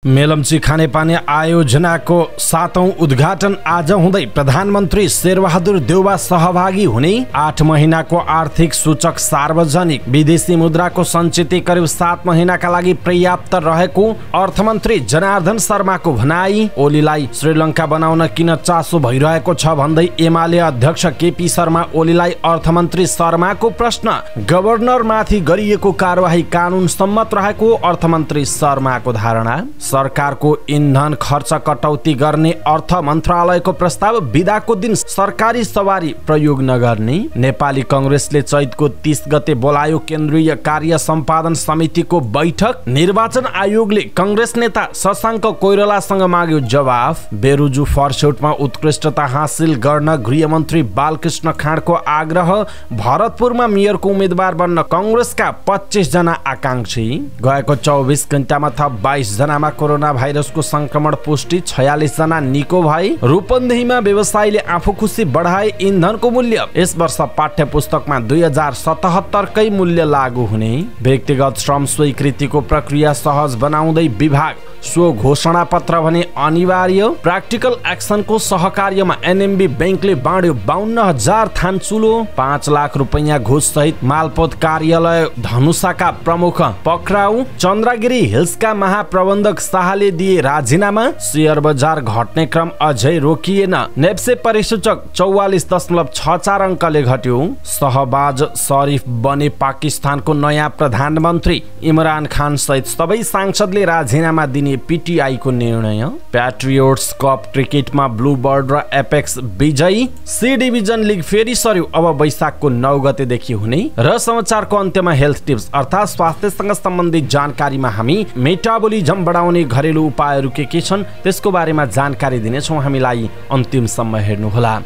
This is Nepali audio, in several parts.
मेलम्ची खानेपानी आयोजनाको 7औं उद्घाटन आज हुँदै प्रधानमन्त्री शेरबहादुर देउवा सहभागी हुने। 8 महिनाको आर्थिक सूचक सार्वजनिक विदेशी मुद्राको सञ्चित करिब 7 महिनाका लागि पर्याप्त रहेको अर्थमन्त्री जनार्दन शर्माको भनाई। ओलीलाई श्रीलङ्का बनाउन किन चासो भइरहेको छ भन्दै एमाले अध्यक्ष केपी शर्मा ओलीलाई अर्थमन्त्री शर्माको प्रश्न। गभर्नरमाथि गरिएको कारबाही कानुन सम्मत रहेको अर्थमन्त्री शर्माको धारणा। सरकारको इन्धन खर्च कटौती गर्ने अर्थ मन्त्रालयको प्रस्ताव। बिदाको दिन सरकारी सवारी प्रयोग नगर्ने। नेपाली कंग्रेसले चैतको 30 गते बोलायो केन्द्रीय कार्य सम्पादन समितिको बैठक। निर्वाचन आयोगले कंग्रेस नेता शशाङ्क कोइरालासँग माग्यो जवाफ। बेरुजु फर्स्टमा उत्कृष्टता हासिल गर्न गृहमन्त्री बालकृष्ण खाँडको आग्रह। भरतपुरमा मेयरको उम्मेद्वार बन्न कंग्रेसका 25 जना आकांक्षी। गएको 24 घण्टामा थप 22 जनामा कोरोना भाइरसको संक्रमण पुष्टि। 46 जना निको भए। रूपन्देहीमा व्यवसायीले आफू खुसी बढाए इन्धनको मूल्य। यस वर्ष पाठ्य पुस्तकमा 2077 कै मूल्य लागू हुने। व्यक्तिगत श्रम स्वीकृतिको प्रक्रिया सहज बनाउँदै विभाग। सो घोषणा पत्र भने अनिवार्य। प्र्याक्टिकल एक्सनको सहकार्यमा एनएमबी बैंकले बाँड्यो 52,000 थान चुलो। 5 लाख रुपैयाँ घुस सहित मालपोत कार्यालय धनुषाका प्रमुख पक्राउ। चन्द्रगिरी हिल्सका महाप्रबन्धक शाहले दिए राजीनामा। शेयर बजार घट्ने क्रम अझै रोकिएन। नेप्से परिसूचक 44.64 अङ्कले घट्यो। सहबाज शरीफ बने पाकिस्तानको नयाँ प्रधानमन्त्री। इमरान खान सहित सबै सांसदले राजीनामा दिने पीटीआई को निर्णय। प्याट्रियोट्स कप क्रिकेटमा ब्लू बर्ड र एपेक्स विजयी। सी डिभिजन लिग फेरि सर्यो अब वैशाखको 9 गतेदेखि हुने। र समाचारको अन्त्यमा हेल्थ टिप्स अर्थात् स्वास्थ्यसँग सम्बन्धित जानकारीमा हामी मेटाबोलिजम बढाउने घरेलु उपायहरू के छन् त्यसको बारेमा जानकारी दिनेछौँ। हामीलाई अन्तिमसम्म हेर्नुहोला।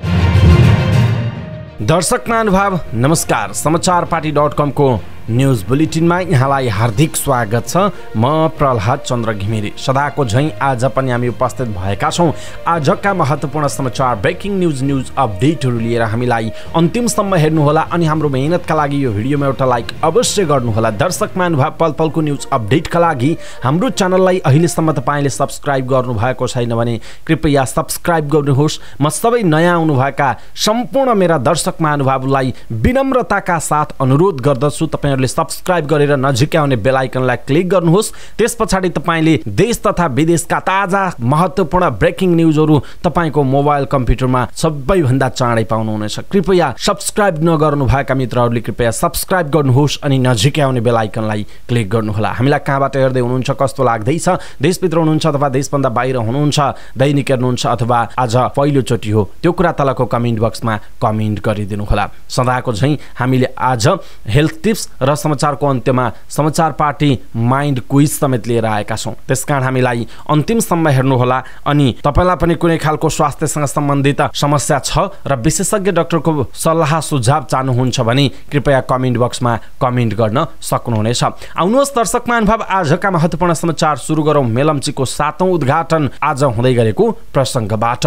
दर्शक महानुभाव नमस्कार। समाचारपाटी.com को न्यूज बुलेटिनमा यहाँलाई हार्दिक स्वागत छ। म प्रहलाद चन्द्र घिमिरे सदाको झैं आज पनि हामी उपस्थित भएका छौं। आजका महत्त्वपूर्ण समाचार ब्रेकिङ न्यूज अपडेटहरू लिएर हामीलाई अन्तिमसम्म हेर्नुहोला अनि हाम्रो मेहनतका लागि यो भिडियोमा एउटा लाइक अवश्य गर्नुहोला। दर्शक महानुभाव पल पलको न्यूज अपडेटका लागि हाम्रो च्यानललाई अहिलेसम्म तपाईले सब्स्क्राइब गर्नु भएको छैन भने कृपया सब्स्क्राइब गर्नुहोस्। म सबै नयाँ आउनुभएका सम्पूर्ण मेरा दर्शक महानुभावलाई विनम्रताका साथ अनुरोध गर्दछु तपाईहरुले सब्स्क्राइब गरेर नजिकै आउने बेल आइकनलाई क्लिक गर्नुहोस्। त्यसपछि तपाईले देश तथा विदेशका ताजा महत्त्वपूर्ण ब्रेकिङ न्यूजहरू तपाईको मोबाइल कम्प्युटरमा सबैभन्दा चाँडै पाउनुहुनेछ। कृपया सब्स्क्राइब नगर्नु भएका मित्रहरूले कृपया सब्स्क्राइब गर्नुहोस् अनि नजिकै आउने बेल आइकनलाई क्लिक गर्नुहोला। हामीलाई कहाँबाट हेर्दै हुनुहुन्छ, कस्तो लाग्दैछ, देशभित्र हुनुहुन्छ अथवा देशभन्दा बाहिर हुनुहुन्छ, दैनिक हेर्नुहुन्छ अथवा आज पहिलो चोटि हो, त्यो कुरा तलको कमेन्ट बक्समा कमेन्ट गरिदिनु होला। सदाको झैं हामीले आज हेल्थ टिप्स र समाचारको अन्त्यमा समाचार पार्टी माइन्ड क्विज समेत लिएर आएका छौं। त्यसकारण हामीलाई अन्तिमसम्म हेर्नुहोला अनि तपाईलाई पनि कुनै खालको स्वास्थ्यसँग सम्बन्धित समस्या छ र विशेषज्ञ डाक्टरको सल्लाह सुझाव चाहनुहुन्छ भने कृपया कमेन्ट बक्समा कमेन्ट गर्न सक्नुहुनेछ। आउनुहोस् दर्शक महानुभाव आजका महत्त्वपूर्ण समाचार सुरु गरौं। मेलम्चीको 7औं उद्घाटन आज हुँदै गरेको प्रसंगबाट।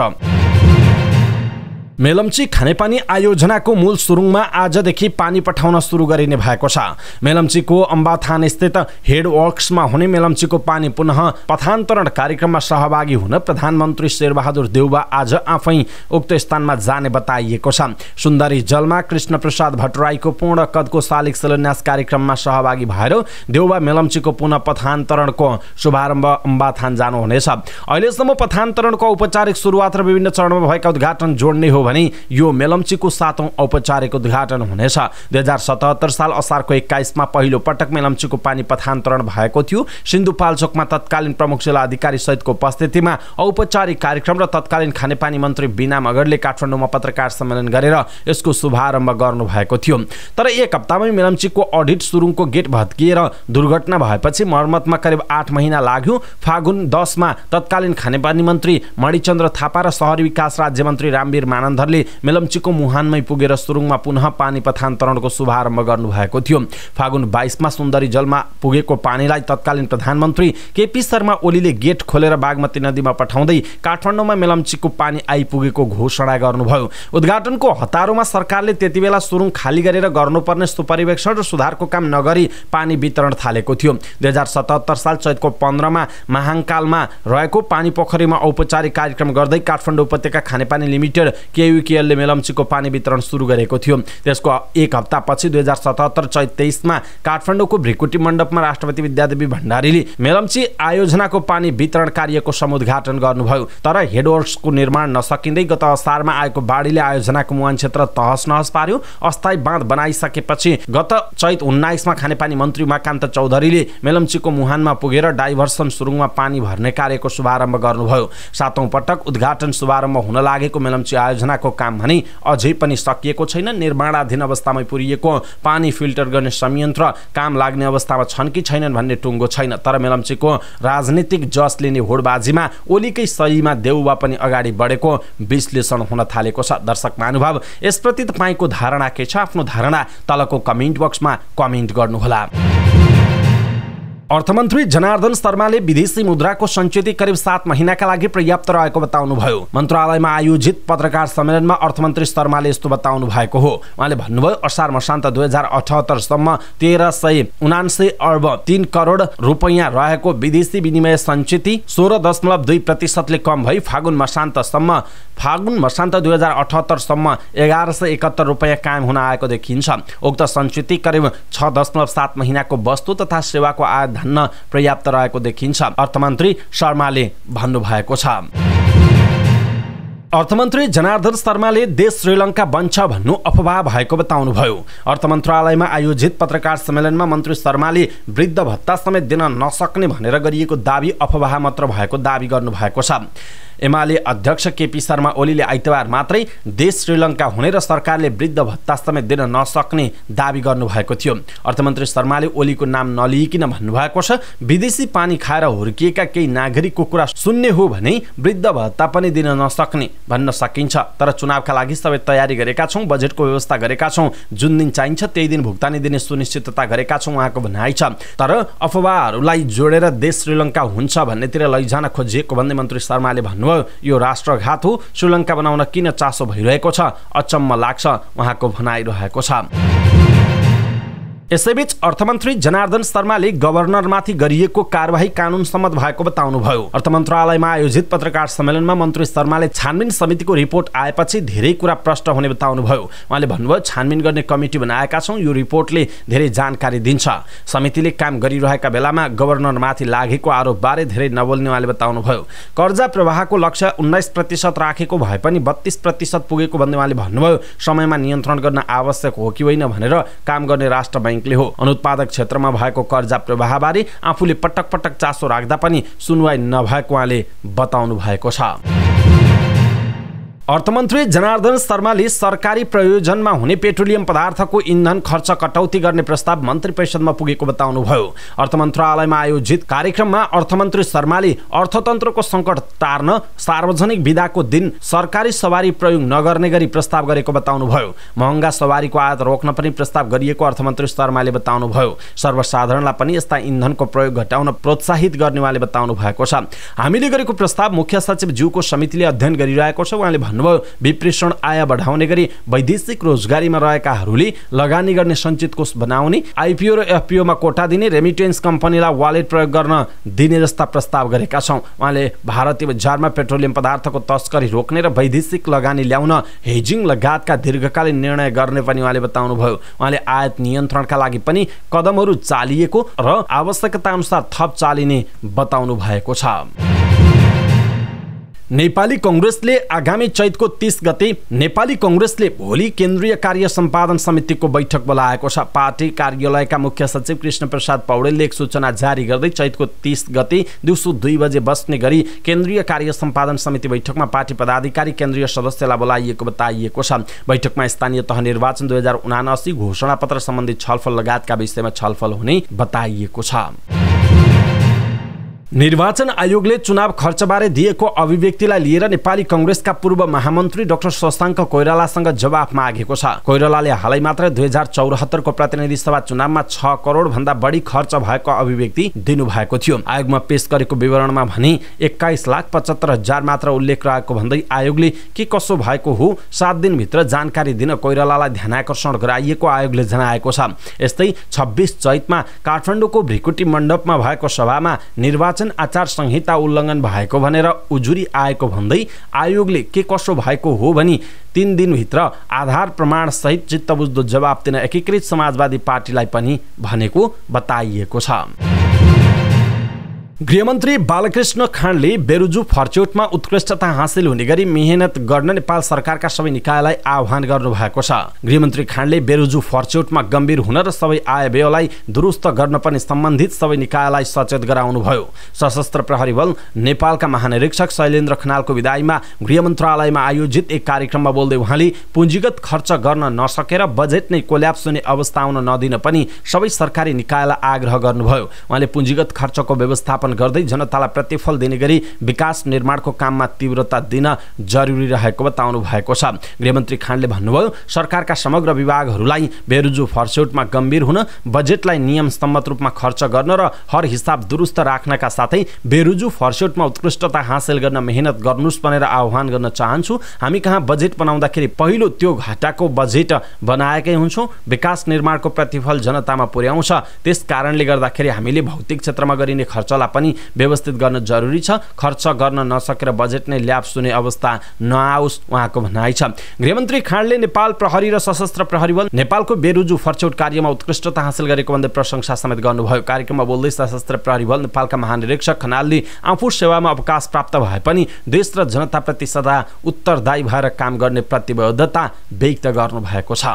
मेलम्ची खानेपानी आयोजनाको मूल सुरुङमा आजदेखि पानी पठाउन सुरु गरिने भएको छ। मेलम्चीको अम्बाथान स्थित हेड वर्क्समा हुने मेलम्चीको पानी पुनः पथान्तरण कार्यक्रममा सहभागी हुन प्रधानमन्त्री शेरबहादुर देउवा आज आफै उक्त स्थानमा जाने बताइएको छ। सुन्दरी जलमा कृष्ण प्रसाद भट्टराईको पूर्ण कदको शालिग शिलान्यास कार्यक्रममा सहभागी भएर देउवा मेलम्चीको पुनः पथान्तरणको शुभारम्भ अम्बाथान जानुहुनेछ। अहिलेसम्म पथान्तरणको औपचारिक सुरुवात र विभिन्न चरणमा भएका उद्घाटन जोड्ने हो भने यो मेलम्चीको 7औं औपचारिक उद्घाटन हुनेछ। 2077 साल असारको 21 मा पहिलो पटक मेलम्चीको पानी पथान्तरण भएको थियो। सिन्धुपाल्चोकमा तत्कालीन प्रमुख जिल्ला अधिकारी सहितको उपस्थितिमा औपचारिक कार्यक्रम र तत्कालीन खानेपानी मन्त्री बिना मगरले काठमाडौँमा पत्रकार सम्मेलन गरेर यसको शुभारम्भ गर्नु भएको थियो। तर एक हप्तामै मेलम्चीको अडिट सुरुङको गेट भत्किएर दुर्घटना भएपछि मर्मतमा करिब 8 महिना लाग्यो। फागुन 10 मा तत्कालीन खानेपानी मन्त्री मणिचन्द्र थापा र शहरी विकास राज्य मन्त्री रामवीर मानन्द धनधरले मेलम्चीको मुहानमै पुगेर सुरुङमा पुनः पानी पथान्तरणको शुभारम्भ गर्नुभएको थियो। फागुन 22 मा सुन्दरी जलमा पुगेको पानीलाई तत्कालीन प्रधानमन्त्री केपी शर्मा ओलीले गेट खोलेर बागमती नदीमा पठाउँदै काठमाडौँमा मेलम्चीको पानी आइपुगेको घोषणा गर्नुभयो। उद्घाटनको हतारोमा सरकारले त्यतिबेला सुरुङ खाली गरेर गर्नुपर्ने सुपरिवेक्षण र सुधारको काम नगरी पानी वितरण थालेको थियो। 2077 साल चैतको 15 मा महाङकालमा रहेको पानी पोखरीमा औपचारिक कार्यक्रम गर्दै काठमाडौँ उपत्यका खानेपानी लिमिटेड केयुकेएलले मेलम्चीको पानी वितरण सुरु गरेको थियो। त्यसको एक हप्तापछि 2077 चैत 23 मा काठमाडौँको भ्रिकुटी मण्डपमा राष्ट्रपति विद्यादेवी भण्डारीले मेलम्ची आयोजनाको पानी वितरण कार्यको समुद्घाटन गर्नुभयो। तर हेडवर्क्सको निर्माण नसकिँदै गत असारमा आएको बाढीले आयोजनाको मुहान क्षेत्र तहस नहस पार्यो। अस्थायी बाँध बनाइसकेपछि गत चैत 19 मा खानेपानी मन्त्री उमाकान्त चौधरीले मेलम्चीको मुहानमा पुगेर डाइभर्सन सुरुङमा पानी भर्ने कार्यको शुभारम्भ गर्नुभयो। 7औं पटक उद्घाटन शुभारम्भ हुन लागेको मेलम्ची आयोजनाको काम भने अझै पनि सकिएको छैन। निर्माणाधीन अवस्थामा पुरिएको पानी फिल्टर गर्ने संयन्त्र काम लाग्ने अवस्थामा छन् कि छैनन् भन्ने टुङ्गो छैन। तर मेलम्चीको राजनीतिक जस लिने होडबाजीमा ओलीकै सहीमा देउवा पनि अगाडि बढेको विश्लेषण हुन थालेको छ। दर्शक महानुभाव, यसप्रति तपाईको धारणा के छ? आफ्नो धारणा तलको कमेन्ट बक्समा कमेन्ट गर्नुहोला। अर्थमन्त्री जनार्दन शर्माले विदेशी मुद्राको सञ्चित करिब 7 महिनाका लागि पर्याप्त रहेको बताउनुभयो। मन्त्रालयमा आयोजित पत्रकार सम्मेलनमा अर्थमन्त्री शर्माले यस्तो बताउनु भएको हो। उहाँले भन्नुभयो, असार मसान्त 2078 सम्म 1379 अर्ब 3 करोड रुपैयाँ रहेको विदेशी विनिमय सञ्चित 16.2% ले कम भई फागुन मसान्त 2078 सम्म 1171 रुपैयाँ कायम हुन आएको देखिन्छ। उक्त सञ्चित करिब 6.7 महिनाको वस्तु तथा सेवाको आय धन्न पर्याप्त रहेको देखिन्छ, अर्थमन्त्री शर्माले भन्नुभएको छ। अर्थमन्त्री जनार्दन शर्माले देश श्रीलङ्का बन्छ भन्नु अफवाह भएको बताउनुभयो। अर्थ मन्त्रालयमा आयोजित पत्रकार सम्मेलनमा मन्त्री शर्माले वृद्ध भत्ता समेत दिन नसक्ने भनेर गरिएको दाबी अफवाह मात्र भएको दाबी गर्नुभएको छ। एमाले अध्यक्ष केपी शर्मा ओलीले आइतबार मात्रै देश श्रीलङ्का हुने र सरकारले वृद्ध भत्ता समेत दिन नसक्ने दाबी गर्नुभएको थियो। अर्थमन्त्री शर्माले ओलीको नाम नलिइकिन भन्नुभएको छ, विदेशी पानी खाएर हुर्किएका केही नागरिकको कुरा सुन्ने हो भने वृद्ध भत्ता पनि दिन नसक्ने भन्न सकिन्छ। तर चुनावका लागि सबै तयारी गरेका छौँ, बजेटको व्यवस्था गरेका छौँ, जुन दिन चाहिन्छ त्यही दिन भुक्तानी दिने सुनिश्चितता गरेका छौँ उहाँको भनाइ छ। तर अफवाहहरूलाई जोडेर देश श्रीलङ्का हुन्छ भन्नेतिर लैजान खोजिएको भन्दै मन्त्री शर्माले भन्नुभयो, यो राष्ट्रघात हो, श्रीलङ्का बनाउन किन चासो भइरहेको छ, अचम्म लाग्छ उहाँको भनाइरहेको छ। यसैबीच अर्थमन्त्री जनार्दन शर्माले गभर्नरमाथि गरिएको कारबाही कानुन सम्मत भएको बताउनुभयो। अर्थ मन्त्रालयमा आयोजित पत्रकार सम्मेलनमा मन्त्री शर्माले छानबिन समितिको रिपोर्ट आएपछि धेरै कुरा प्रष्ट हुने बताउनुभयो। उहाँले भन्नुभयो, छानबिन गर्ने कमिटी बनाएका छौँ, यो रिपोर्टले धेरै जानकारी दिन्छ। समितिले काम गरिरहेका बेलामा गभर्नरमाथि लागेको आरोपबारे धेरै नबोल्ने उहाँले बताउनुभयो। कर्जा प्रवाहको लक्ष्य 19% राखेको भए पनि 32% पुगेको भन्दै उहाँले भन्नुभयो, समयमा नियन्त्रण गर्न आवश्यक हो कि होइन भनेर काम गर्ने राष्ट्र बैंकले हो। अनुत्पादक क्षेत्रमा भएको कर्जा प्रवाहबारे आफूले पटक पटक चासो राख्दा पनि सुनवाई नभएको उहाँले बताउनु भएको छ। अर्थमन्त्री जनार्दन शर्माले सरकारी प्रयोजनमा हुने पेट्रोलियम पदार्थको इन्धन खर्च कटौती गर्ने प्रस्ताव मन्त्री परिषदमा पुगेको बताउनुभयो। अर्थ मन्त्रालयमा आयोजित कार्यक्रममा अर्थमन्त्री शर्माले अर्थतन्त्रको सङ्कट तार्न सार्वजनिक बिदाको दिन सरकारी सवारी प्रयोग नगर्ने गरी प्रस्ताव गरेको बताउनुभयो। महँगा सवारीको आयात रोक्न पनि प्रस्ताव गरिएको अर्थमन्त्री शर्माले बताउनुभयो। सर्वसाधारणलाई पनि यस्ता इन्धनको प्रयोग घटाउन प्रोत्साहित गर्ने उहाँले बताउनु भएको छ। हामीले गरेको प्रस्ताव मुख्य सचिव ज्यूको समितिले अध्ययन गरिरहेको छ। उहाँले विप्रेषण आय बढाउने गरी वैदेशिक रोजगारीमा रहेकाहरूले लगानी गर्ने सञ्चित कोष बनाउने, आइपिओ र एफपिओमा कोटा दिने, रेमिटेन्स कम्पनीलाई वालेट प्रयोग गर्न दिने जस्ता प्रस्ताव गरेका छौँ। उहाँले भारतीय बजारमा पेट्रोलियम पदार्थको तस्करी रोक्ने र वैदेशिक लगानी ल्याउन हेजिङ लगायतका दीर्घकालीन निर्णय गर्ने पनि उहाँले बताउनुभयो। उहाँले आयात नियन्त्रणका लागि पनि कदमहरू चालिएको र आवश्यकता अनुसार थप चालिने बताउनु भएको छ। नेपाली कांग्रेसले आगामी चैतको 30 गते नेपाली कांग्रेसले भोलि केन्द्रीय कार्य सम्पादन समितिको बैठक बोलाएको छ। पार्टी कार्यालयका मुख्य सचिव कृष्ण प्रसाद पौडेलले एक सूचना जारी गर्दै चैतको 30 गते दिउँसो 2 बजे बस्ने गरी केन्द्रीय कार्य सम्पादन समिति बैठकमा पार्टी पदाधिकारी केन्द्रीय सदस्यलाई बोलाइएको बताइएको छ। बैठकमा स्थानीय तह निर्वाचन 2079 घोषणापत्र सम्बन्धी छलफल लगायतका विषयमा छलफल हुने बताइएको छ। निर्वाचन आयोगले चुनाव खर्चबारे दिएको अभिव्यक्तिलाई लिएर नेपाली कांग्रेसका पूर्व महामन्त्री डाक्टर शशाङ्क कोइरालासँग जवाफ मागेको छ। कोइरालाले हालै मात्र 2074 को प्रतिनिधि सभा चुनावमा 6 करोड भन्दा बढी खर्च भएको अभिव्यक्ति दिनुभएको थियो। आयोगमा पेश गरेको विवरणमा भने 21,75,000 मात्र उल्लेख रहेको भन्दै आयोगले के कसो भएको हो 7 दिनभित्र जानकारी दिन कोइरालालाई ध्यानाकर्षण गराइएको आयोगले जनाएको छ। यस्तै 26 चैतमा काठमाडौँको भ्रिकुटी मण्डपमा भएको सभामा निर्वाचन आचार संहिता उल्लङ्घन भएको भनेर उजुरी आएको भन्दै आयोगले के कसो भएको हो भनी 3 दिनभित्र आधार प्रमाण सहित चित्तबुझ्दो जवाब दिन एकीकृत समाजवादी पार्टीलाई पनि भनेको बताइएको छ। गृहमन्त्री बालकृष्ण खाँडले बेरुजु फर्च्युटमा उत्कृष्टता हासिल हुने गरी मेहनत गर्न नेपाल सरकारका सबै निकायलाई आह्वान गर्नुभएको छ। गृहमन्त्री खाँडले बेरुजु फर्च्युटमा गम्भीर हुन र सबै आय व्ययलाई दुरुस्त गर्न पनि सम्बन्धित सबै निकायलाई सचेत गराउनुभयो। सशस्त्र प्रहरी बल नेपालका महानिरीक्षक शैलेन्द्र खनालको विदाईमा गृह मन्त्रालयमा आयोजित एक कार्यक्रममा बोल्दै उहाँले पुँजीगत खर्च गर्न नसकेर बजेट नै कोल्याप्स हुने अवस्था आउन नदिन पनि सबै सरकारी निकायलाई आग्रह गर्नुभयो। उहाँले पुँजीगत खर्चको व्यवस्थापन गर्दै जनतालाई प्रतिफल दिने गरी विकास निर्माणको काममा तीव्रता दिन जरुरी रहेको बताउनु भएको छ। गृहमन्त्री खाँडले भन्नुभयो सरकारका समग्र विभागहरूलाई बेरुजु फर्च्युटमा गम्भीर हुन बजेटलाई नियम सम्मत रूपमा खर्च गर्न र हर हिसाब दुरुस्त राख्नका साथै बेरुजु फर्च्युटमा उत्कृष्टता हासिल गर्न मेहनत गर्नुस् भनेर आह्वान गर्न चाहन्छु। हामी कहाँ बजेट बनाउँदाखेरि पहिलो त्यो घाटाको बजेट बनाएकै हुन्छौँ। विकास निर्माणको प्रतिफल जनतामा पुर्याउँछ। त्यस कारणले गर्दाखेरि हामीले भौतिक क्षेत्रमा गरिने खर्चलाई पनि व्यवस्थित गर्न जरुरी छ। खर्च गर्न नसकेर बजेट नै ल्याप्स हुने अवस्था नआओस् उहाँको भनाइ छ। गृहमन्त्री खाँडले नेपाल प्रहरी र सशस्त्र प्रहरी बल नेपालको बेरुजु फर्च्युट कार्यमा उत्कृष्टता हासिल गरेको भन्दै प्रशंसा समेत गर्नुभयो। कार्यक्रममा बोल्दै सशस्त्र प्रहरी बल नेपालका महानिरीक्षक खनालले आफू सेवामा अवकाश प्राप्त भए पनि देश र जनताप्रति सदा उत्तरदायी भएर काम गर्ने प्रतिबद्धता व्यक्त गर्नुभएको छ।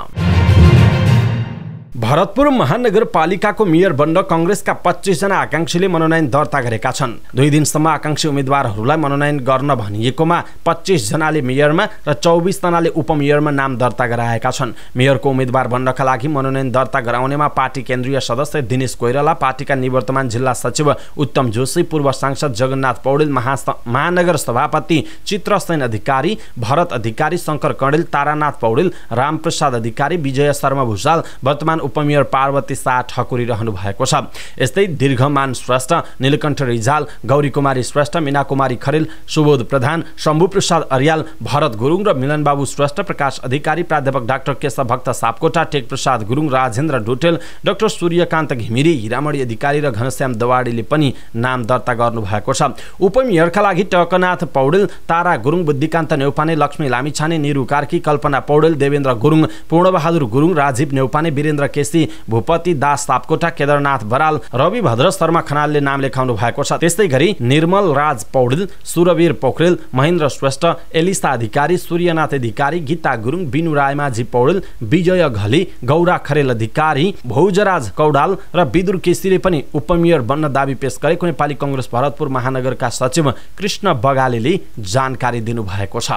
भरतपुर महानगरपालिकाको मेयर बन्न कांग्रेसका 25 जना आकांक्षीले मनोनयन दर्ता गरेका छन्। 2 दिनसम्म आकांक्षी उम्मेदवारहरूलाई मनोनयन गर्न भनिएकोमा 25 जनाले मेयरमा र 24 जनाले उपमेयरमा नाम दर्ता गराएका छन्। मेयरको उम्मेदवार बन्नका लागि मनोनयन दर्ता गराउनेमा पार्टी केन्द्रीय सदस्य दिनेश कोइराला, पार्टीका निवर्तमान जिल्ला सचिव उत्तम जोशी, पूर्व सांसद जगन्नाथ पौडेल, महानगर सभापति चित्रसेन अधिकारी, भरत अधिकारी, शंकर कणेल, तारानाथ पौडेल, रामप्रसाद अधिकारी, विजय शर्मा भुषाल, वर्तमान उपमेयर पार्वती शाह ठकुरी रहनु भएको छ। यस्तै दीर्घमान श्रेष्ठ, नीलकण्ठ रिजाल, गौरी कुमारी श्रेष्ठ, मीना कुमारी खरेल, सुबोध प्रधान, शम्भु प्रसाद अर्याल, भरत गुरुङ र मिलनबाबु श्रेष्ठ, प्रकाश अधिकारी, प्राध्यापक डाक्टर केशव भक्त सापकोटा, टेक प्रसाद गुरुङ, राजेन्द्र डोटेल, डाक्टर सूर्यकान्त घिमिरे, हिरामणी अधिकारी र घनश्याम दवाडीले पनि नाम दर्ता गर्नु भएको छ। उपमेयरका लागि टकनाथ पौडेल, तारा गुरुङ, बुद्धिकान्त नेउपाने, लक्ष्मी लामिछाने, निरु कार्की, कल्पना पौडेल, देवेन्द्र गुरुङ, पूर्णबहादुर गुरुङ, राजीव नेउपाने, वीरेन्द्र केसी, भूपति दास सापकोटा, केदारनाथ बराल, रवि भद्र शर्मा खनालले नाम लेखाउनु भएको छ। त्यस्तै गरी निर्मल राज पौडेल, सुरवीर पोखरेल, महेन्द्र श्रेष्ठ, एलिसा अधिकारी, सूर्यनाथ अधिकारी, गीता गुरुङ, बिनु रायमाझी पौडेल, विजय घली, गौरा खरेल अधिकारी, भौजराज कौडाल र विदुर केसीले पनि उपमेयर बन्न दाबी पेश गरेको नेपाली कांग्रेस भरतपुर महानगरका सचिव कृष्ण बगालेले जानकारी दिनुभएको छ।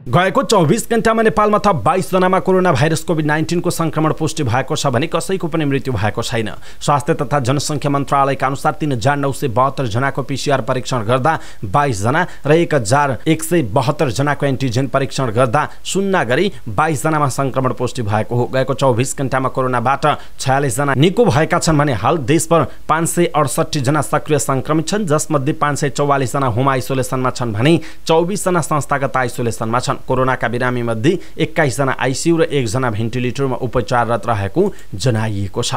गएको 24 घण्टामा नेपालमा थप 22 जनामा कोरोना भाइरस कोभिड-19 को संक्रमण पुष्टि भएको छ भने कसैको पनि मृत्यु भएको छैन। स्वास्थ्य तथा जनसङ्ख्या मन्त्रालयका अनुसार 3972 जनाको पीसीआर परीक्षण गर्दा 22 जना र 1172 जनाको एन्टिजेन परीक्षण गर्दा 0 गरी 22 जनामा संक्रमण पुष्टि भएको हो। गएको 24 घण्टामा कोरोनाबाट 46 जना निको भएका छन् भने हाल देशभर 568 जना सक्रिय संक्रमित छन्, जसमध्ये 544 जना होम आइसोलेसनमा छन् भने 24 जना संस्थागत आइसोलेसनमा छन्। कोरोनाका बिरामी मध्ये 21 जना आइसियु र 1 जना भेन्टिलेटरमा उपचाररत रहेको जनाइएको छ।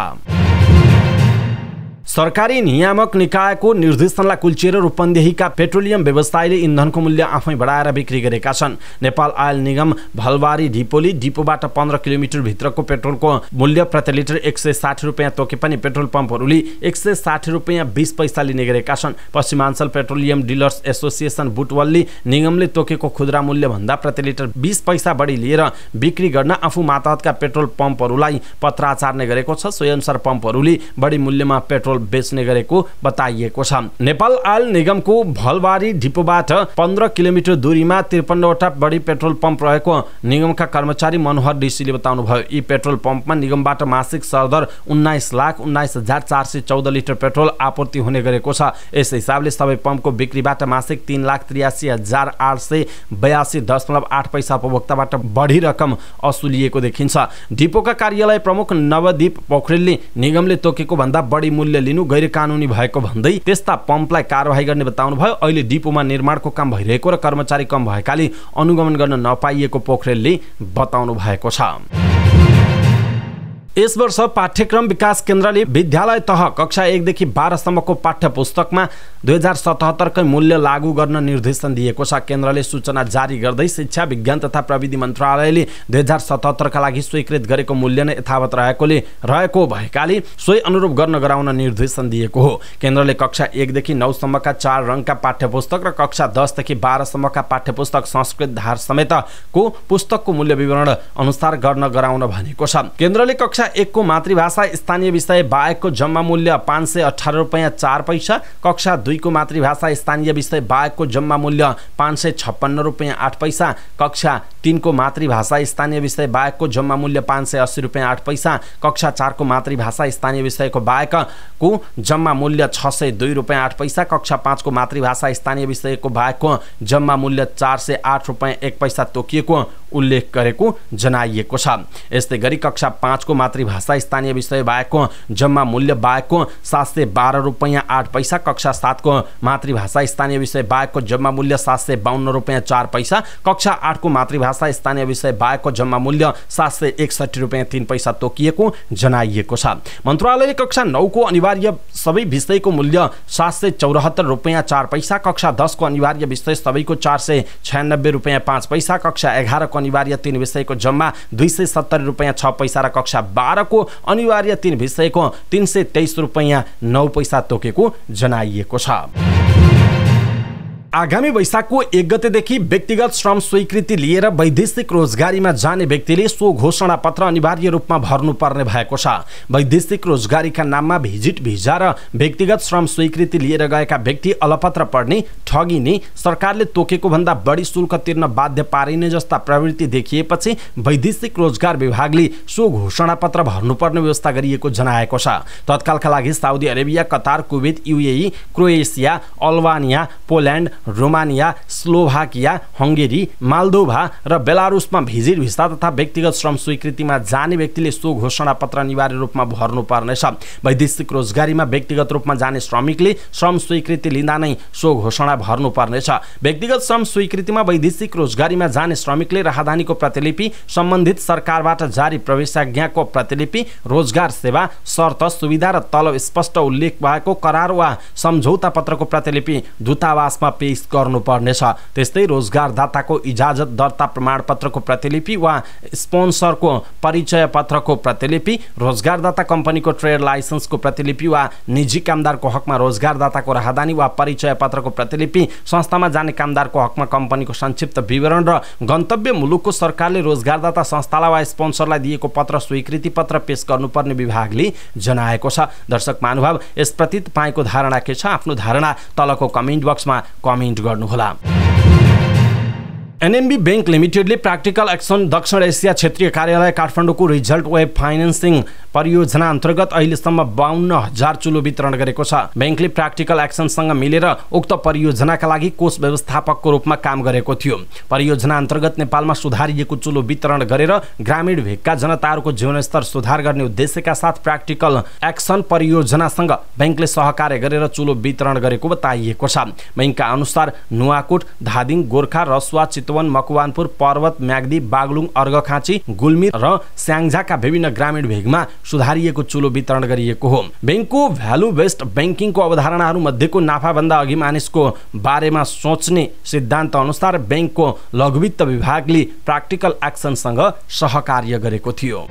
सरकारी नियामक निकायको निर्देशनलाई कुल्चिएर रूपन्देहीका पेट्रोलियम व्यवसायीले इन्धनको मूल्य आफै बढाएर बिक्री गरेका छन्। नेपाल आयल निगम भलबारी डिपोले डिपोबाट 15 किलोमिटर भित्रको पेट्रोलको मूल्य प्रति लिटर 160 रुपैयाँ तोके पनि पेट्रोल पम्पहरूले 160 रुपैयाँ 20 पैसा लिने गरेका छन्। पश्चिमाञ्चल पेट्रोलियम डिलर्स एसोसिएसन बुटवलले निगमले तोकेको खुद्रा मूल्य भन्दा प्रति लिटर 20 पैसा बढी लिएर बिक्री गर्न आफू मातहतका पेट्रोल पम्पहरूलाई पत्राचार नै गरेको छ। सोही अनुसार पम्पहरूले बढी मूल्यमा पेट्रोल पेट्रोल बेच्ने गरेको बताइएको छ। नेपाल आयल निगमको भलबारी डिपोबाट 15 किलोमिटर दूरीमा 53 वटा बढी पेट्रोल पम्प रहेको निगमका कर्मचारी मनोहर डीसीले बताउनुभयो। यी पेट्रोल पम्पमा निगमबाट मासिक सरदर 19,19,414 लिटर पेट्रोल आपूर्ति हुने गरेको छ। यस हिसाबले सबै पम्पको बिक्रीबाट मासिक 3,83,882.8 पैसा उपभोक्ताबाट बढी रकम असुलिएको देखिन्छ। डिपोका कार्यालय प्रमुख नवदीप पोखरेलले निगमले तोकेको भन्दा बढी मूल्य लिनु गैर कानुनी भएको भन्दै त्यस्ता पम्पलाई कारबाही गर्ने बताउनुभयो। अहिले डिपोमा निर्माणको काम भइरहेको र कर्मचारी कम भएकाले अनुगमन गर्न नपाइएको पोखरेलले बताउनु भएको छ। यस वर्ष पाठ्यक्रम विकास केन्द्रले विद्यालय तह कक्षा 1 देखि 12 सम्मको पाठ्य पुस्तकमा 2077 कै मूल्य लागू गर्न निर्देशन दिएको छ। केन्द्रले सूचना जारी गर्दै शिक्षा विज्ञान तथा प्रविधि मन्त्रालयले 2077 का लागि स्वीकृत गरेको मूल्य नै यथावत रहेको भएकाले सोही अनुरूप गर्न गराउन निर्देशन दिएको हो। केन्द्रले कक्षा 1 देखि 9 सम्मका 4 रङका पाठ्य पुस्तक र कक्षा 10 देखि 12 सम्मका पाठ्य पुस्तक संस्कृत धार समेतको पुस्तकको मूल्य विवरण अनुसार गर्न गराउन भनेको छ। केन्द्रले कक्षा 1 को मातृभाषा स्थानीय विषय बाहेकको जम्मा मूल्य 518 रुपैयाँ 4 पैसा, कक्षा 2 को मातृभाषा स्थानीय विषय बाहेकको जम्मा मूल्य 556 रुपैयाँ 8 पैसा, कक्षा 3 को मातृभाषा स्थानीय विषय बाहेकको जम्मा मूल्य 580 रुपैयाँ 8 पैसा, कक्षा 4 को मातृभाषा स्थानीय विषयको बाहेकको जम्मा मूल्य 602 रुपैयाँ 8 पैसा, कक्षा 5 को मातृभाषा स्थानीय विषयको बाहेकको जम्मा मूल्य 408 रुपैयाँ 1 पैसा तोकिएको उल्लेख गरेको जनाइएको छ। यस्तै गरी कक्षा 5 को मातृभाषा स्थानीय विषय बाहेकको जम्मा मूल्य बाहेकको 712 रुपैयाँ 8 पैसा, कक्षा 7 को मातृभाषा स्थानीय विषय बाहेकको जम्मा मूल्य 752 रुपैयाँ 4 पैसा, कक्षा 8 को मातृभाषा स्थानीय विषय बाहेकको जम्मा मूल्य 761 रुपैयाँ 3 पैसा तोकिएको जनाइएको छ। मन्त्रालयले कक्षा 9 को अनिवार्य सबै विषयको मूल्य 774 रुपैयाँ 4 पैसा, कक्षा 10 को अनिवार्य विषय सबैको 496 रुपैयाँ 5 पैसा, कक्षा 11 को अनिवार्य 3 विषयको जम्मा 270 रुपैयाँ 6 पैसा र कक्षा 12 को अनिवार्य 3 विषयको 323 रुपैयाँ 9 पैसा तोकेको जनाइएको छ। आगामी वैशाखको 1 गतेदेखि व्यक्तिगत श्रम स्वीकृति लिएर वैदेशिक रोजगारीमा जाने व्यक्तिले सो घोषणा पत्र अनिवार्य रूपमा भर्नुपर्ने भएको छ। वैदेशिक रोजगारीका नाममा भिजिट भिजा र व्यक्तिगत श्रम स्वीकृति लिएर गएका व्यक्ति अलपत्र पर्ने, ठगिने, सरकारले तोकेको भन्दा बढी शुल्क तिर्न बाध्य पारिने जस्ता प्रवृत्ति देखिएपछि वैदेशिक रोजगार विभागले सो घोषणा पत्र भर्नुपर्ने व्यवस्था गरिएको जनाएको छ। तत्कालका लागि Saudi Arabia, Qatar, Kuwait, UAE, Croatia, Albania, Poland, Romania, Slovakia, Hungary, Moldova र बेलारुसमा भिजिट भिसा तथा व्यक्तिगत श्रम स्वीकृतिमा जाने व्यक्तिले सो घोषणा पत्र अनिवार्य रूपमा भर्नुपर्नेछ। वैदेशिक रोजगारीमा व्यक्तिगत रूपमा जाने श्रमिकले श्रम स्वीकृति लिँदा नै सो घोषणा भर्नुपर्नेछ। व्यक्तिगत श्रम स्वीकृतिमा वैदेशिक रोजगारीमा जाने श्रमिकले राहदानीको प्रतिलिपि, सम्बन्धित सरकारबाट जारी प्रवेशाज्ञाको प्रतिलिपि, रोजगार सेवा, शर्त, सुविधा र तलब स्पष्ट उल्लेख भएको करार वा सम्झौता पत्रको प्रतिलिपि दूतावासमा पेश गर्नुपर्नेछ। त्यस्तै रोजगारदाताको इजाजत दर्ता प्रमाणपत्रको प्रतिलिपि वा स्पोन्सरको परिचय पत्रको प्रतिलिपि, रोजगारदाता कम्पनीको ट्रेड लाइसेन्सको प्रतिलिपि वा निजी कामदारको हकमा रोजगारदाताको राहदानी वा परिचय पत्रको प्रतिलिपि, संस्थामा जाने कामदारको हकमा कम्पनीको संक्षिप्त विवरण र गन्तव्य मुलुकको सरकारले रोजगारदाता संस्थालाई वा स्पोन्सरलाई दिएको पत्र स्वीकृति पत्र पेश गर्नुपर्ने विभागले जनाएको छ। दर्शक महानुभाव, यसप्रति तपाईको धारणा के छ? आफ्नो धारणा तलको कमेन्ट बक्समा कमेन्ट गर्नुहोला। एनएमबी बैंक लिमिटेडले प्राक्टिकल एक्सन दक्षिण एसिया क्षेत्रीय कार्यालय काठमाडौँको रिजल्ट वेब फाइनेन्सिङ परियोजना अन्तर्गत अहिलेसम्म 52,000 चुलो वितरण गरेको छ। बैंकले प्राक्टिकल एक्सनसँग मिलेर उक्त परियोजनाका लागि कोष व्यवस्थापकको रूपमा काम गरेको थियो। परियोजना अन्तर्गत नेपालमा सुधारिएको चुलो वितरण गरेर ग्रामीण भेगका जनताहरूको जीवनस्तर सुधार गर्ने उद्देश्यका साथ प्राक्टिकल एक्सन परियोजनासँग बैंकले सहकार्य गरेर चुलो वितरण गरेको बताइएको छ। बैंकका अनुसार नुवाकोट, धादिङ, गोर्खा, रसुवा, चितवन, मकवानपुर, पर्वत, म्याग्दी, बागलुङ, अर्घखाँची, गुल्मी र स्याङ्जाका विभिन्न ग्रामीण भेगमा सुधारिएको चुलो वितरण गरिएको हो। बैंकको भ्यालु बेस्ड बैंकिङको अवधारणाहरू मध्येको नाफाभन्दा अघि मानिसको बारेमा सोच्ने सिद्धान्त अनुसार बैंकको लघुवित्त विभागले प्राक्टिकल एक्सनसँग सहकार्य गरेको थियो।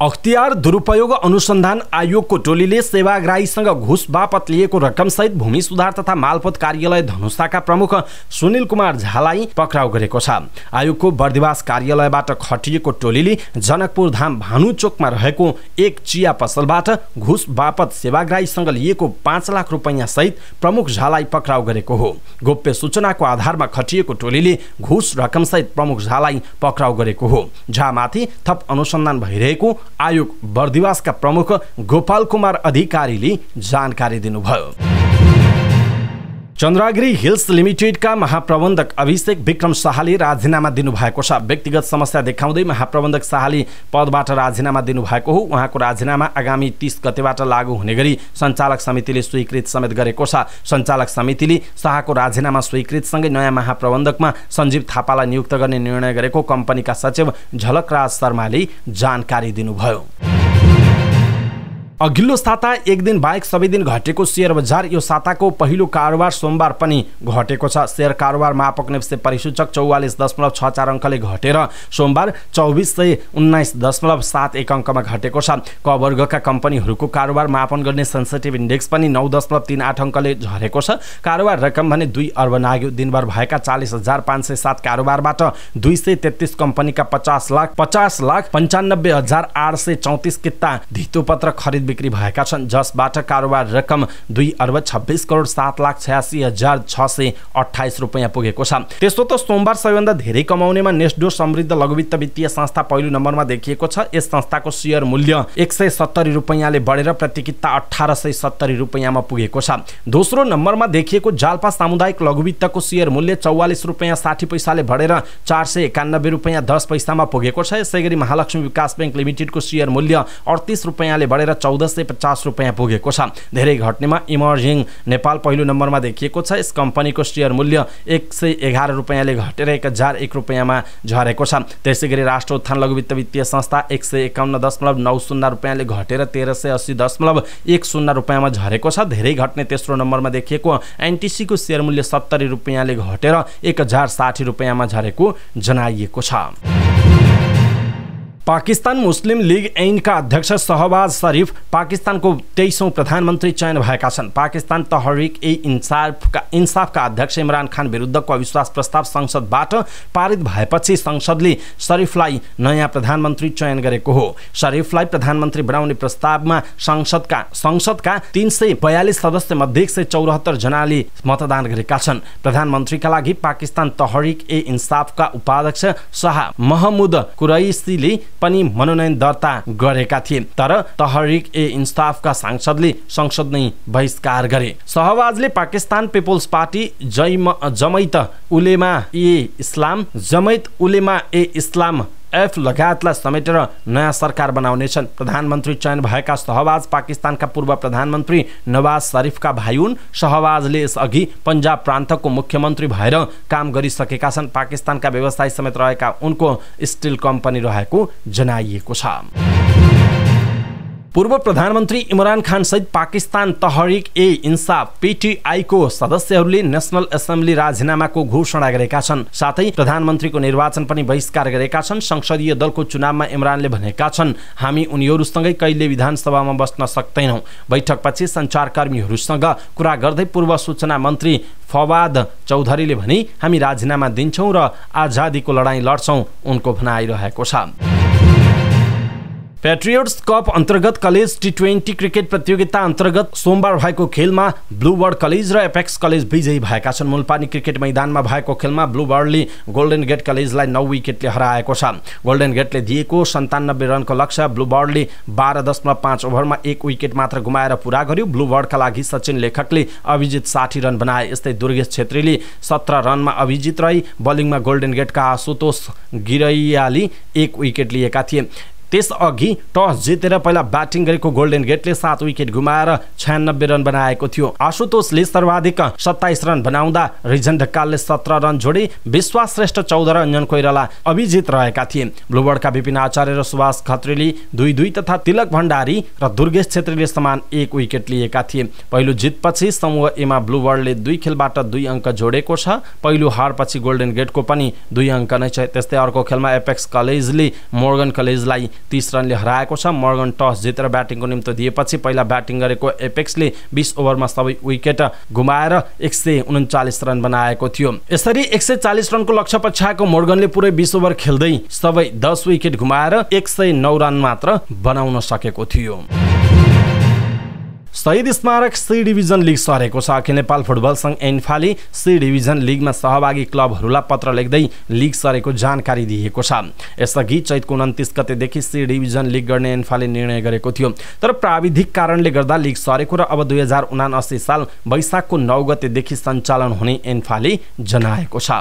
अख्तियार दुरुपयोग अनुसन्धान आयोगको टोलीले सेवाग्राहीसँग घुस बापत लिएको रकमसहित भूमि सुधार तथा मालपोत कार्यालय धनुषाका प्रमुख सुनिल कुमार झालाई पक्राउ गरेको छ। आयोगको बर्दिवास कार्यालयबाट खटिएको टोलीले जनकपुर धाम भानुचोकमा रहेको एक चिया पसलबाट घुस बापत सेवाग्राहीसँग लिएको 5 लाख रुपैयाँ सहित प्रमुख झालाई पक्राउ गरेको हो। गोप्य सूचनाको आधारमा खटिएको टोलीले घुस रकमसहित प्रमुख झालाई पक्राउ गरेको हो। झामाथि थप अनुसन्धान भइरहेको आयोग बर्दिवासका प्रमुख गोपाल कुमार अधिकारीले जानकारी दिनुभयो। चन्द्रगिरी हिल्स लिमिटेडका महाप्रबन्धक अभिषेक विक्रम शाहले राजीनामा दिनुभएको छ। व्यक्तिगत समस्या देखाउँदै महाप्रबन्धक शाहले पदबाट राजीनामा दिनुभएको हो। उहाँको राजीनामा आगामी 30 गतेबाट लागू हुने गरी सञ्चालक समितिले स्वीकृत समेत गरेको छ। सञ्चालक समितिले शाहको राजीनामा स्वीकृतसँगै नयाँ महाप्रबन्धकमा सञ्जीव थापालाई नियुक्त गर्ने निर्णय गरेको कम्पनीका सचिव झलकराज शर्माले जानकारी दिनुभयो। अघिल्लो साता एक दिन बाहेक सबै दिन घटेको शेयर बजार यो साताको पहिलो कारोबार सोमबार पनि घटेको छ। शेयर कारोबार मापक नेप्से परिसूचक 44.64 अङ्कले घटेर सोमबार 2419.71 अङ्कमा घटेको छ। क वर्गका कम्पनीहरूको कारोबार मापन गर्ने सेन्सिटिभ इन्डेक्स पनि 9.38 अङ्कले झरेको छ। कारोबार रकम भने 2 अर्ब नाग्यो। दिनभर भएका 40,507 कारोबारबाट 233 कम्पनीका 50,95,834 किता धितोपत्र खरिद बिक्री भएका छन्, जसबाट कारोबार रकम 2,26,87,628 रुपैयाँ पुगेको छ। त्यसो त सोमबार सबैभन्दा धेरै कमाउनेमा नेस्डो समृद्ध लघुवित्त वित्तीय संस्था पहिलो नम्बरमा देखिएको छ। यस संस्थाको शेयर मूल्य 170 रुपैयाँले बढेर प्रति किता 1870 रुपैयाँमा पुगेको छ। दोस्रो नम्बरमा देखिएको जाल्पा सामुदायिक लघुवित्तको शेयर मूल्य 44 रुपैयाँ 60 पैसाले बढेर 491 रुपैयाँ 10 पैसामा पुगेको छ। यसैगरी महालक्ष्मी विकास बैंक लिमिटेडको शेयर मूल्य 38 रुपैयाँले बढेर 1450 रुपैयाँ पुगेको छ। धेरै घट्नेमा इमर्जिङ नेपाल पहिलो नम्बरमा देखिएको छ। यस कम्पनीको शेयर मूल्य 111 रुपैयाँले घटेर 1001 रुपैयाँमा झरेको छ। त्यसैगरी राष्ट्र उत्थान लघुवित्त वित्तीय संस्था 151.90 रुपैयाँले घटेर 1380.10 रुपैयाँमा झरेको छ। धेरै घट्ने तेस्रो नम्बरमा देखिएको एनटिसीको शेयर मूल्य 70 रुपैयाँले घटेर 1060 रुपैयाँमा झरेको जनाइएको छ। पाकिस्तान मुस्लिम लीग ऐनका अध्यक्ष शहबाज शरीफ पाकिस्तानको 23औं प्रधानमन्त्री चयन भएका छन्। पाकिस्तान तहरिक ए इन्साफका अध्यक्ष इमरान खान विरुद्धको अविश्वास प्रस्ताव संसदबाट पारित भएपछि संसदले शरीफलाई नयाँ प्रधानमन्त्री चयन गरेको हो। शरीफलाई प्रधानमन्त्री बनाउने प्रस्तावमा संसदका 342 सदस्य मध्ये 174 जनाले मतदान गरेका छन्। प्रधानमन्त्रीका लागि पाकिस्तान तहरिक ए इन्साफका उपाध्यक्ष शाह महमुद कुरैशीले पनि मनोनयन दर्ता गरेका थिए, तर तहरिक ए इन्साफका सांसदले संसद नै बहिष्कार गरे। शहबाजले पाकिस्तान पिपुल्स पार्टी जमैत उलेमा ए इस्लाम एफ लगायतलाई समेटेर नयाँ सरकार बनाउनेछन्। प्रधानमन्त्री चयन भएका शहबाज पाकिस्तानका पूर्व प्रधानमन्त्री नवाज शरीफका भाइ हुन्। शहबाजले यसअघि पन्जाब प्रान्तको मुख्यमन्त्री भएर काम गरिसकेका छन्। पाकिस्तानका व्यवसायी समेत रहेका उनको स्टिल कम्पनी रहेको जनाइएको छ। पूर्व प्रधानमन्त्री इमरान खान सहित पाकिस्तान तहरिक ए इन्साफ पीटीआईको सदस्यहरूले नेशनल एसेम्बली राजीनामाको घोषणा गरेका छन्। साथै प्रधानमन्त्रीको निर्वाचन पनि बहिष्कार गरेका छन्। संसदीय दलको चुनावमा इमरानले भनेका छन्, हामी उनीहरूसँगै कहिले विधानसभामा बस्न सक्दैनौं। बैठकपछि सञ्चारकर्मीहरूसँग कुरा गर्दै पूर्व सूचना मन्त्री फवाद चौधरीले भने, हामी राजीनामा दिन्छौं र आजादीको लडाईँ लड्छौं, उनको भनाइरहेको छ। पेट्रियट्स कप अन्तर्गत कलेज टी20 क्रिकेट प्रतियोगिता अन्तर्गत सोमबार भएको खेलमा ब्लूबर्ड कलेज र एपेक्स कलेज विजयी भएका छन्। मुलपानी क्रिकेट मैदानमा भएको खेलमा ब्लूबर्डले गोल्डन गेट कलेजलाई 9 विकेटले हराएको छ। गोल्डन गेटले दिएको 97 रनको लक्ष्य ब्लूबर्डले 12.5 ओभरमा 1 विकेट मात्र गुमाएर पूरा गर्यो। ब्लूबर्डका लागि सचिन लेखकले अभिजित 60 रन बनाए। यस्तै दुर्गेश छेत्रीले 17 रनमा अभिजित रही। बलिङमा गोल्डन गेटका आशुतोष गिरैयाले 1 विकेट लिएका थिए। त्यसअघि टस जितेर पहिला ब्याटिङ गरेको गोल्डन गेटले 7 विकेट गुमाएर 96 रन बनाएको थियो। आशुतोषले सर्वाधिक 27 रन बनाउँदा रिजन ढकालले 17 रन जोडे। विश्वास श्रेष्ठ 14 र अन्जन कोइराला अभिजित रहेका थिए। ब्लूबर्डका विपिन आचार्य र सुभाष खत्रीले 2-2 तथा तिलक भण्डारी र दुर्गेश छेत्रीले समान 1 विकेट लिएका थिए। पहिलो जितपछि समूह एमा ब्लूबर्डले 2 खेलबाट 2 अङ्क जोडेको छ। पहिलो हारपछि गोल्डन गेटको पनि 2 अङ्क नै छ। त्यस्तै अर्को खेलमा एपेक्स कलेजले मोर्गन कलेजलाई 30 रनले हराएको छ। मर्गन टस जितेर ब्याटिङको निम्ति दिएपछि पहिला ब्याटिङ गरेको एपेक्सले 20 ओभरमा सबै विकेट गुमाएर 139 रन बनाएको थियो। यसरी 140 रनको लक्ष्य पछ्याएको मोर्गनले पुरै 20 ओभर खेल्दै सबै 10 विकेट गुमाएर 109 रन मात्र बनाउन सकेको थियो। शहीद स्मारक सी डिभिजन लिग सरेको छ। अखिल नेपाल फुटबल संघ एन्फाले सी डिभिजन लिगमा सहभागी क्लबहरूलाई पत्र लेख्दै लिग सरेको जानकारी दिएको छ। यसअघि चैतको 29 गतेदेखि सी डिभिजन लिग गर्ने एन्फाले निर्णय गरेको थियो, तर प्राविधिक कारणले गर्दा लिग सरेको र अब 2079 साल वैशाखको 9 गतेदेखि सञ्चालन हुने एन्फाले जनाएको छ।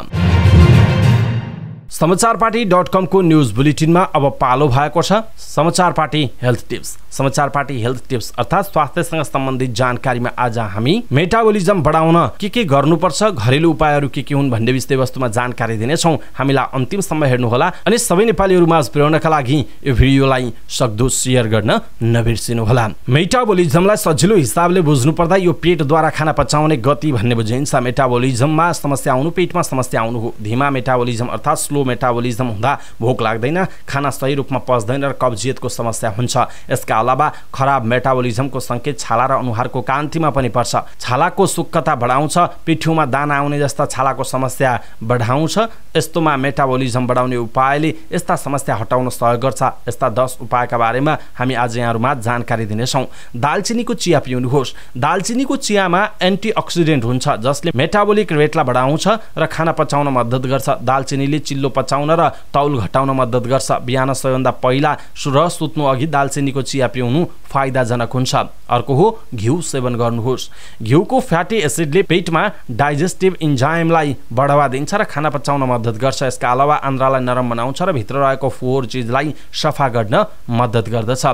समाचारपाटी.com को न्यूज बुलेटिनमा अब पालो भएको छ समाचारपाटी हेल्थ टिप्स। समाचारपाटी हेल्थ टिप्स अर्थात् स्वास्थ्यसँग सम्बन्धित जानकारीमा आज हामी मेटाबोलिजम बढाउन के गर्नुपर्छ, घरेलु उपायहरू के हुन् भन्ने विषयवस्तुमा जानकारी दिनेछौँ। हामीलाई अन्तिमसम्म हेर्नुहोला अनि सबै नेपालीहरूमाझ पुर्याउनका लागि यो भिडियोलाई सक्दो सेयर गर्न नबिर्सिनुहोला। मेटाबोलिजमलाई सजिलो हिसाबले बुझ्नुपर्दा यो पेटद्वारा खाना पचाउने गति भन्ने बुझिन्छ। मेटाबोलिजममा समस्या आउनु, पेटमा समस्या आउनु हो। धीमा मेटाबोलिजम अर्थात् स्लो मेटाबोलिजम हुँदा भोक लाग्दैन, खाना सही रूपमा पच्दैन र कब्जियतको समस्या हुन्छ। यसका अलावा खराब मेटाबोलिजमको संकेत छाला र अनुहारको कान्तिमा पनि पर्छ। छालाको सुक्खता बढाउँछ, पिठ्युमा दाना आउने जस्ता छालाको समस्या बढाउँछ। यस्तोमा मेटाबोलिजम बढाउने उपायले यस्ता समस्या हटाउन सहयोग गर्छ। यस्ता 10 उपायका बारेमा हामी आज यहाँहरूमा जानकारी दिनेछौँ। दालचिनीको चिया पिउनुहोस्। दालचिनीको चियामा एन्टिअक्सिडेन्ट हुन्छ जसले मेटाबोलिक रेटलाई बढाउँछ र खाना पचाउन मद्दत गर्छ। दालचिनीले चिल्लो पचाउन र तौल घटाउन मद्दत गर्छ। बिहान सबैभन्दा पहिला र सुत्नु अघि दालचिनीको चिया पिउनु फाइदाजनक हुन्छ। अर्को हो घिउ सेवन गर्नुहोस्। घिउको फ्याटी एसिडले पेटमा डाइजेस्टिभ इन्जाइमलाई बढावा दिन्छ र खाना पचाउन मद्दत गर्छ। यसका अलावा आन्द्रालाई नरम बनाउँछ र भित्र रहेको फोहोर चिजलाई सफा गर्न मद्दत गर्दछ।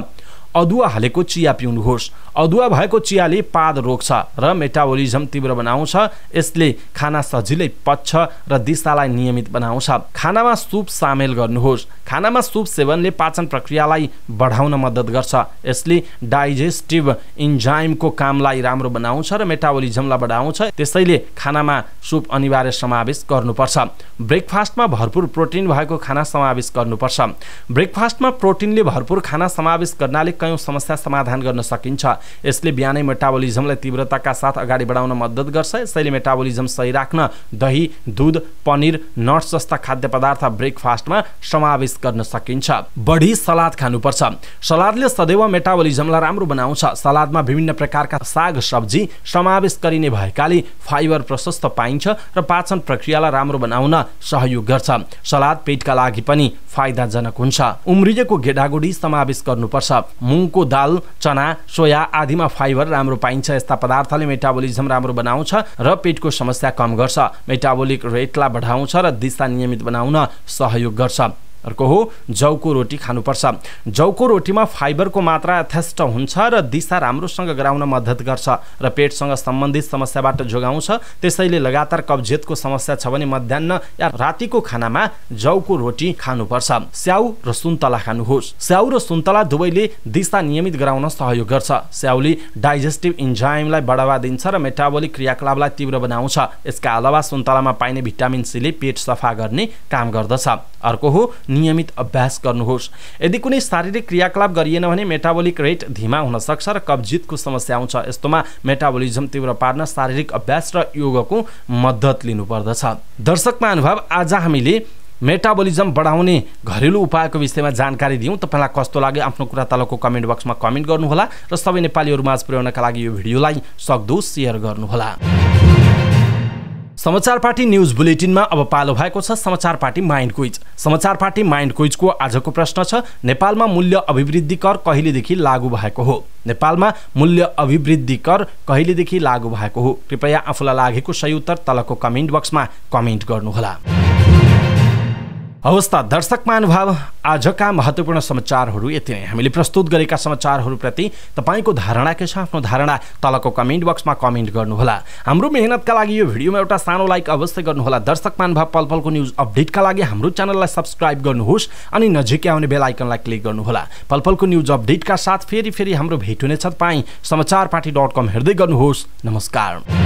अदुवा हालेको चिया पिउनुहोस्। अदुवा भएको चियाले पाद रोक्छ र मेटाबोलिजम तीव्र बनाउँछ। यसले खाना सजिलै पच्छ र दिशालाई नियमित बनाउँछ। खानामा सुप सामेल गर्नुहोस्। खानामा सुप सेवनले पाचन प्रक्रियालाई बढाउन मद्दत गर्छ। यसले डाइजेस्टिभ इन्जाइमको कामलाई राम्रो बनाउँछ र मेटाबोलिजमलाई बढाउँछ। त्यसैले खानामा सुप अनिवार्य समावेश गर्नुपर्छ। ब्रेकफास्टमा भरपुर प्रोटिन भएको खाना समावेश गर्नुपर्छ। ब्रेकफास्टमा प्रोटिनले भरपुर खाना समावेश गर्नाले कयौं समस्या समाधान गर्न सकिन्छ। यसले बिहानै मेटाबोलिजमलाई तीव्रताका साथ अगाडि बढाउन मद्दत गर्छ। यसैले मेटाबोलिजम सही राख्न दही, दूध, पनिर, नट्स जस्ता खाद्य पदार्थ ब्रेकफास्टमा समावेश गर्न सकिन्छ। बढी सलाद खानुपर्छ। सलादले सदैव मेटाबोलिजमलाई राम्रो बनाउँछ। सलादमा विभिन्न प्रकारका साग सब्जी समावेश गरिने भएकाले फाइबर प्रशस्त पाइन्छ र पाचन प्रक्रियालाई राम्रो बनाउन सहयोग गर्छ। सलाद पेटका लागि पनि फाइदाजनक हुन्छ। उम्रिएको गेडागुडी समावेश गर्नुपर्छ। मुङको दाल, चना, सोया आदिमा फाइबर राम्रो पाइन्छ। यस्ता पदार्थले मेटाबोलिजम राम्रो बनाउँछ र पेटको समस्या कम गर्छ। मेटाबोलिक रेटलाई बढाउँछ र दिशा नियमित बनाउन सहयोग गर्छ। अर्को हो जौको रोटी खानुपर्छ। जौको रोटीमा फाइबरको मात्रा यथेष्ट हुन्छ र दिशा राम्रोसँग गराउन मद्दत गर्छ र पेटसँग सम्बन्धित समस्याबाट जोगाउँछ। त्यसैले लगातार कब्जियतको समस्या छ भने मध्याह्न या रातिको खानामा जौको रोटी खानुपर्छ। स्याउ र सुन्तला खानुहोस्। स्याउ र सुन्तला दुवैले दिशा नियमित गराउन सहयोग गर्छ। स्याउले डाइजेस्टिभ इन्जाइमलाई बढावा दिन्छ र मेटाबोलिक क्रियाकलापलाई तीव्र बनाउँछ। यसका अलावा सुन्तलामा पाइने भिटामिन सीले पेट सफा गर्ने काम गर्दछ। अर्को हो नियमित अभ्यास गर्नुहोस्। यदि कुनै शारीरिक क्रियाकलाप गरिएन भने मेटाबोलिक रेट धीमा हुन सक्छ र कब्जियतको समस्या आउँछ। यस्तोमा मेटाबोलिजम तीव्र पार्न शारीरिक अभ्यास र योगको मद्दत लिनुपर्दछ। दर्शक महानुभाव, आज हामीले मेटाबोलिजम बढाउने घरेलु उपायको विषयमा जानकारी दियौँ। तपाईलाई कस्तो लाग्यो आफ्नो कुरा तलको कमेन्ट बक्समा कमेन्ट गर्नुहोला र सबै नेपालीहरूमाझ पुर्याउनका लागि यो भिडियोलाई सक्दो सेयर गर्नुहोला। समाचारपाटी न्यूज बुलेटिनमा अब पालो भएको छ समाचारपाटी माइन्ड क्विज। समाचारपाटी माइन्ड क्विजको आजको प्रश्न छ, नेपालमा मूल्य अभिवृद्धि कर कहिलेदेखि लागू भएको हो? नेपालमा मूल्य अभिवृद्धि कर कहिलेदेखि लागू भएको हो? कृपया आफूलाई लागेको सही उत्तर तलको कमेन्ट बक्समा कमेन्ट गर्नुहोला। हवस् त दर्शक महानुभाव, आजका महत्त्वपूर्ण समाचारहरू यति नै। हामीले प्रस्तुत गरेका समाचारहरूप्रति तपाईको धारणा के छ? आफ्नो धारणा तलको कमेन्ट बक्समा कमेन्ट गर्नुहोला। हाम्रो मेहनतका लागि यो भिडियोमा एउटा सानो लाइक अवश्य गर्नुहोला। दर्शक महानुभाव, पलपलको न्युज अपडेटका लागि हाम्रो च्यानललाई सब्स्क्राइब गर्नुहोस् अनि नजिकै आउने बेल आइकनलाई क्लिक गर्नुहोला। पलपलको न्युज अपडेटका साथ फेरि हाम्रो भेट हुनेछ। तपाईँ समाचारपाटी.com हेर्दै गर्नुहोस्। नमस्कार।